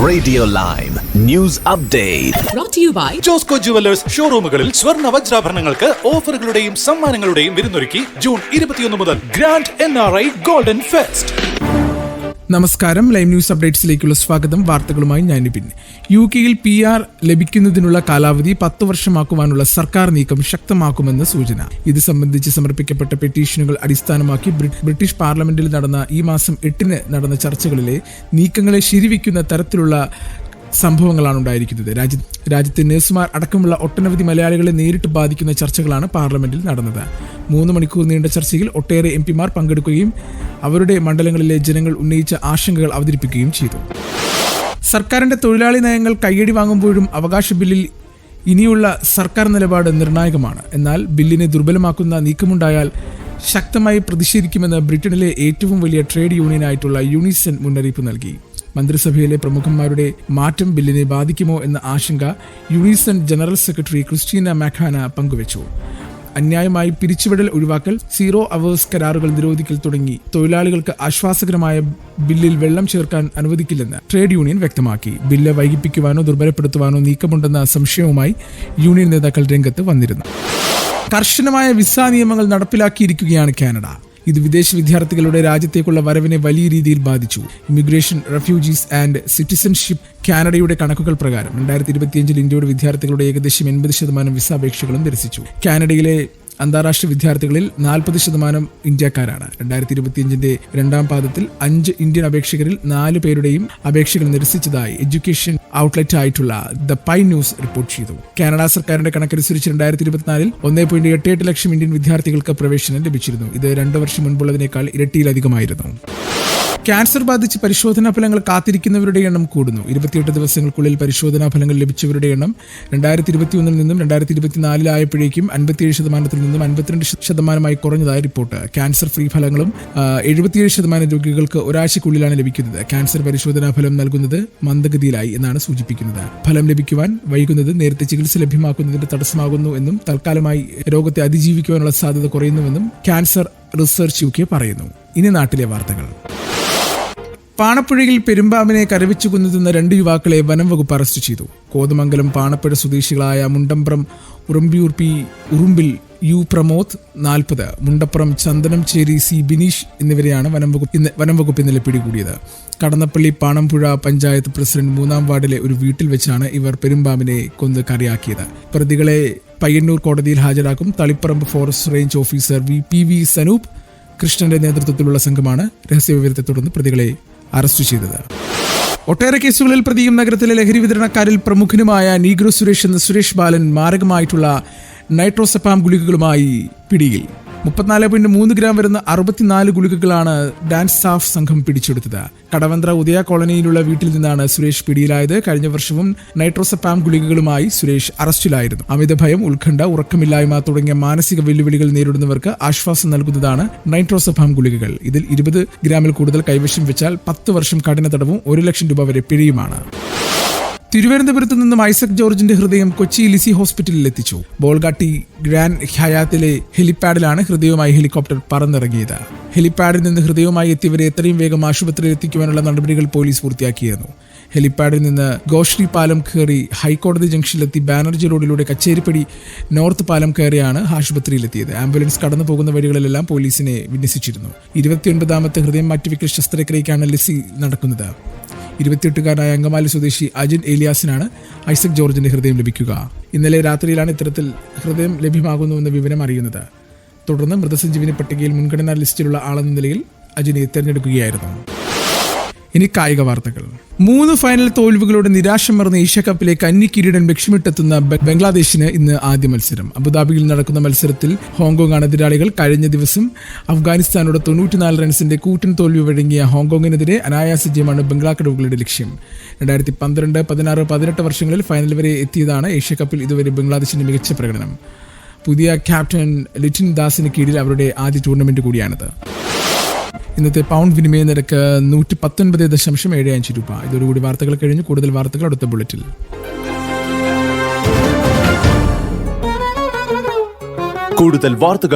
Radio live news update brought to you by Josco jewellers ഷോറൂമുകളിൽ സ്വർണ്ണ വജ്രാഭരണങ്ങൾക്ക് ഓഫറുകളുടെയും സമ്മാനങ്ങളുടെയും വിരുന്നൊരുക്കി ജൂൺ 21 മുതൽ ഗ്രാൻഡ് NRI ഗോൾഡൻ ഫെസ്റ്റ്. നമസ്കാരം. ലൈവ് ന്യൂസ് അപ്ഡേറ്റ്സിലേക്കുള്ള സ്വാഗതം. വാർത്തകളുമായി ഞാൻ നിപിൻ. UK-ൽ PR ലഭിക്കുന്നതിനുള്ള കാലാവധി 10 വർഷമാക്കുവാനുള്ള സർക്കാർ നീക്കം ശക്തമാക്കുമെന്ന് സൂചന. ഇത് സംബന്ധിച്ച് സമർപ്പിക്കപ്പെട്ട പെറ്റീഷനുകൾ അടിസ്ഥാനമാക്കി ബ്രിട്ടീഷ് പാർലമെന്റിൽ നടന്ന ഈ മാസം 8-ന് നടന്ന ചർച്ചകളിലെ നീക്കങ്ങളെ ശരിവയ്ക്കുന്ന തരത്തിലുള്ള സംഭവങ്ങളാണ് ഉണ്ടായിരിക്കുന്നത്. രാജ്യത്തെ നഴ്സുമാർ അടക്കമുള്ള ഒട്ടനവധി മലയാളികളെ നേരിട്ട് ബാധിക്കുന്ന ചർച്ചകളാണ് പാർലമെന്റിൽ നടന്നത്. 3 മണിക്കൂർ നീണ്ട ചർച്ചയിൽ ഒട്ടേറെ MP-മാർ പങ്കെടുക്കുകയും അവരുടെ മണ്ഡലങ്ങളിലെ ജനങ്ങൾ ഉന്നയിച്ച ആശങ്കകൾ അവതരിപ്പിക്കുകയും ചെയ്തു. സർക്കാരിന്റെ തൊഴിലാളി നയങ്ങൾ കയ്യടി വാങ്ങുമ്പോഴും അവകാശ ബില്ലിൽ ഇനിയുള്ള സർക്കാർ നിലപാട് നിർണായകമാണ്. എന്നാൽ ബില്ലിനെ ദുർബലമാക്കുന്ന നീക്കമുണ്ടായാൽ ശക്തമായി പ്രതിഷേധിക്കുമെന്ന് ബ്രിട്ടനിലെ ഏറ്റവും വലിയ ട്രേഡ് യൂണിയനായിട്ടുള്ള യൂണിസൺ മുന്നറിയിപ്പ് നൽകി. മന്ത്രിസഭയിലെ പ്രമുഖന്മാരുടെ മാറ്റം ബില്ലിനെ ബാധിക്കുമോ എന്ന ആശങ്ക യൂണിസൺ ജനറൽ സെക്രട്ടറി ക്രിസ്റ്റീന മാക്കാന പങ്കുവച്ചു. അന്യായമായി പിരിച്ചുവിടൽ ഒഴിവാക്കൽ, 0 അവേഴ്സ് കരാറുകൾ നിരോധിക്കൽ തുടങ്ങി തൊഴിലാളികൾക്ക് ആശ്വാസകരമായ ബില്ലിൽ വെള്ളം ചേർക്കാൻ അനുവദിക്കില്ലെന്ന് ട്രേഡ് യൂണിയൻ വ്യക്തമാക്കി. ബില്ല് വൈകിപ്പിക്കുവാനോ ദുർബലപ്പെടുത്തുവാനോ നീക്കമുണ്ടെന്ന സംശയവുമായി യൂണിയൻ നേതാക്കൾ രംഗത്ത് വന്നിരുന്നു. കർശനമായ വിസ നിയമങ്ങൾ നടപ്പിലാക്കിയിരിക്കുകയാണ് കാനഡ. ഇത് വിദേശ വിദ്യാർത്ഥികളുടെ രാജ്യത്തേക്കുള്ള വരവിനെ വലിയ രീതിയിൽ ബാധിച്ചു. ഇമിഗ്രേഷൻ, റെഫ്യൂജീസ് ആൻഡ് സിറ്റിസൺഷിപ്പ് കാനഡയുടെ കണക്കുകൾ പ്രകാരം 2025 ഇന്ത്യയുടെ വിദ്യാർത്ഥികളുടെ ഏകദേശം 80% വിസ അപേക്ഷകളും നിരസിച്ചു. കാനഡയിലെ അന്താരാഷ്ട്ര വിദ്യാർത്ഥികളിൽ 40% ഇന്ത്യക്കാരാണ്. 2025 രണ്ടാം പാദത്തിൽ 5 ഇന്ത്യൻ അപേക്ഷകരിൽ 4 പേരുടെയും അപേക്ഷകൾ നിരസിച്ചതായി എഡ്യൂക്കേഷൻ ഔട്ട്ലെറ്റ് ആയിട്ടുള്ള ദ പൈ ന്യൂസ് റിപ്പോർട്ട് ചെയ്തു. കാനഡ സർക്കാരിന്റെ കണക്കനുസരിച്ച് 2024 1.88 ലക്ഷം ഇന്ത്യൻ വിദ്യാർത്ഥികൾക്ക് പ്രവേശനം ലഭിച്ചിരുന്നു. ഇത് 2 വർഷം മുൻപുള്ളതിനേക്കാൾ ഇരട്ടിയിലധികമായിരുന്നു. ക്യാൻസർ ബാധിച്ച് പരിശോധനാ ഫലങ്ങൾ കാത്തിരിക്കുന്നവരുടെ എണ്ണം കൂടുന്നു. 28 ദിവസങ്ങൾക്കുള്ളിൽ പരിശോധനാ ഫലങ്ങൾ ലഭിച്ചവരുടെ എണ്ണം 2021 നിന്നും 2024 ആയപ്പോഴേക്കും 57% നിന്നും 52% കുറഞ്ഞതായി റിപ്പോർട്ട്. ക്യാൻസർ ഫ്രീ ഫലങ്ങളും 77% രോഗികൾക്ക് ഒരാഴ്ചക്കുള്ളിലാണ് ലഭിക്കുന്നത്. ക്യാൻസർ പരിശോധനാ ഫലം നൽകുന്നത് മന്ദഗതിയിലായി എന്നാണ് സൂചിപ്പിക്കുന്നത്. ഫലം ലഭിക്കുവാൻ വൈകുന്നത് നേരത്തെ ചികിത്സ ലഭ്യമാക്കുന്നതിന് തടസ്സമാകുന്നു എന്നും തൽക്കാലമായി രോഗത്തെ അതിജീവിക്കുവാനുള്ള സാധ്യത കുറയുന്നുവെന്നും ക്യാൻസർ റിസർച്ച് UK പറയുന്നു. ഇനി നാട്ടിലെ വാർത്തകൾ. പാണപ്പുഴയിൽ പെരുമ്പാമ്പിനെ കരവിച്ചു കൊന്നുതിന്ന 2 യുവാക്കളെ വനം വകുപ്പ് അറസ്റ്റ് ചെയ്തു. കോതമംഗലം പാണപ്പുഴ സ്വദേശികളായ Mundambram Urambiyur P Urumbil U Pramod 40, Mundappuram Chandanamcheri C Bineesh എന്നിവരെയാണ് വനം വകുപ്പ് ഇന്നലെ പിടികൂടിയത്. കടന്നപ്പള്ളി പാണമ്പുഴ പഞ്ചായത്ത് പ്രസിഡന്റ് 3-ാം വാർഡിലെ ഒരു വീട്ടിൽ വെച്ചാണ് ഇവർ പെരുമ്പാമ്പിനെ കൊന്ന് കറിയാക്കിയത്. പ്രതികളെ പയ്യന്നൂർ കോടതിയിൽ ഹാജരാക്കും. Taliparamba forest range officer PV Sanoop കൃഷ്ണന്റെ നേതൃത്വത്തിലുള്ള സംഘമാണ് രഹസ്യവിവരത്തെ തുടർന്ന് പ്രതികളെ അറസ്റ്റ് ചെയ്തത്. ഒട്ടേറെ കേസുകളിൽ പ്രതിയും നഗരത്തിലെ ലഹരി വിതരണക്കാരിൽ പ്രമുഖനുമായ നീഗ്രോ സുരേഷ് എന്ന സുരേഷ് ബാലൻ മാരകമായിട്ടുള്ള നൈട്രോസെപ്പാം ഗുളികകളുമായി പിടിയിൽ. 34.3 ഗ്രാം വരുന്ന 64 ഗുളികകളാണ് ഡാൻസ് സ്റ്റാഫ് സംഘം പിടിച്ചെടുത്തത്. കടവന്ത്ര ഉദയ കോളനിയിലുള്ള വീട്ടിൽ നിന്നാണ് സുരേഷ് പിടിയിലായത്. കഴിഞ്ഞ വർഷവും നൈട്രോസെപ്പാം ഗുളികകളുമായി സുരേഷ് അറസ്റ്റിലായിരുന്നു. അമിതഭയം, ഉത്കണ്ഠ, ഉറക്കമില്ലായ്മ തുടങ്ങിയ മാനസിക വെല്ലുവിളികൾ നേരിടുന്നവർക്ക് ആശ്വാസം നൽകുന്നതാണ് നൈട്രോസെപ്പാം ഗുളികകൾ. ഇതിൽ 20 ഗ്രാമിൽ കൂടുതൽ കൈവശം വെച്ചാൽ 10 വർഷം കഠിന തടവും 1 ലക്ഷം രൂപ വരെ പിഴയുമാണ്. തിരുവനന്തപുരത്ത് നിന്നും ഐസക് ജോർജിന്റെ ഹൃദയം കൊച്ചി ലിസി ഹോസ്പിറ്റലിൽ എത്തിച്ചു. ബോൾഗാട്ടി ഗ്രാൻഡ് ഹയാത്തിലെ ഹെലിപ്പാഡിലാണ് ഹൃദയവുമായി ഹെലികോപ്റ്റർ പറന്നിറങ്ങിയത്. ഹെലിപ്പാഡിൽ നിന്ന് ഹൃദയവുമായി എത്തിയവരെ എത്രയും വേഗം ആശുപത്രിയിൽ എത്തിക്കുവാനുള്ള നടപടികൾ പോലീസ് പൂർത്തിയാക്കിയിരുന്നു. ഹെലിപ്പാഡിൽ നിന്ന് ഗോശ്രീ പാലം കയറി ഹൈക്കോടതി ജംഗ്ഷനിലെത്തി ബാനർജി റോഡിലൂടെ കച്ചേരിപ്പടി നോർത്ത് പാലം കയറിയാണ് ആശുപത്രിയിലെത്തിയത്. ആംബുലൻസ് കടന്നു പോകുന്ന വഴികളിലെല്ലാം പോലീസിനെ വിന്യസിച്ചിരുന്നു. 29ാമത്തെ ഹൃദയം മാറ്റിവെക്കൽ ശസ്ത്രക്രിയയ്ക്കാണ് ലിസി നടക്കുന്നത്. 28-കാരനായ അങ്കമാലി സ്വദേശി അജിൻ ഏലിയാസിനാണ് ഐസക് ജോർജിന്റെ ഹൃദയം ലഭിക്കുക. ഇന്നലെ രാത്രിയിലാണ് ഇത്തരത്തിൽ ഹൃദയം ലഭ്യമാകുന്നുവെന്ന വിവരം അറിയുന്നത്. തുടർന്ന് മൃതസഞ്ജീവനി പട്ടികയിൽ മുൻഗണനാ ലിസ്റ്റിലുള്ള ആളെന്ന നിലയിൽ അജിനെ തെരഞ്ഞെടുക്കുകയായിരുന്നു. ഇനി കായിക വാർത്തകൾ. 3 ഫൈനൽ തോൽവികളുടെ നിരാശമർന്ന ഏഷ്യാകപ്പിലെ കന്നി കിരീടം ലക്ഷ്യമിട്ടെത്തുന്ന ബംഗ്ലാദേശിന് ഇന്ന് ആദ്യ മത്സരം. അബുദാബിയിൽ നടക്കുന്ന മത്സരത്തിൽ ഹോങ്കോങ് ആണ് എതിരാളികൾ. കഴിഞ്ഞ ദിവസം അഫ്ഗാനിസ്ഥാനോട് 94 റൺസിന്റെ കൂറ്റൻ തോൽവി വഴങ്ങിയ ഹോങ്കോങ്ങിനെതിരെ അനായാസ ജയമാണ് ബംഗ്ലാക്കടവുകളുടെ ലക്ഷ്യം. 2012, 16, 18 വർഷങ്ങളിൽ ഫൈനൽ വരെ എത്തിയതാണ് ഏഷ്യാകപ്പിൽ ഇതുവരെ ബംഗ്ലാദേശിന്റെ മികച്ച പ്രകടനം. പുതിയ ക്യാപ്റ്റൻ ലിറ്റിൻ ദാസിന് കീഴിൽ അവരുടെ ആദ്യ ടൂർണമെന്റ് കൂടിയാണിത്. ഇന്നത്തെ പൗണ്ട് വിനിമയ നിരക്ക് 119.75 രൂപ. ഇതോടുകൂടി വാർത്തകൾ കഴിഞ്ഞു. കൂടുതൽ വാർത്തകൾ അടുത്ത ബുള്ളറ്റിൽ. കൂടുതൽ വാർത്തകൾ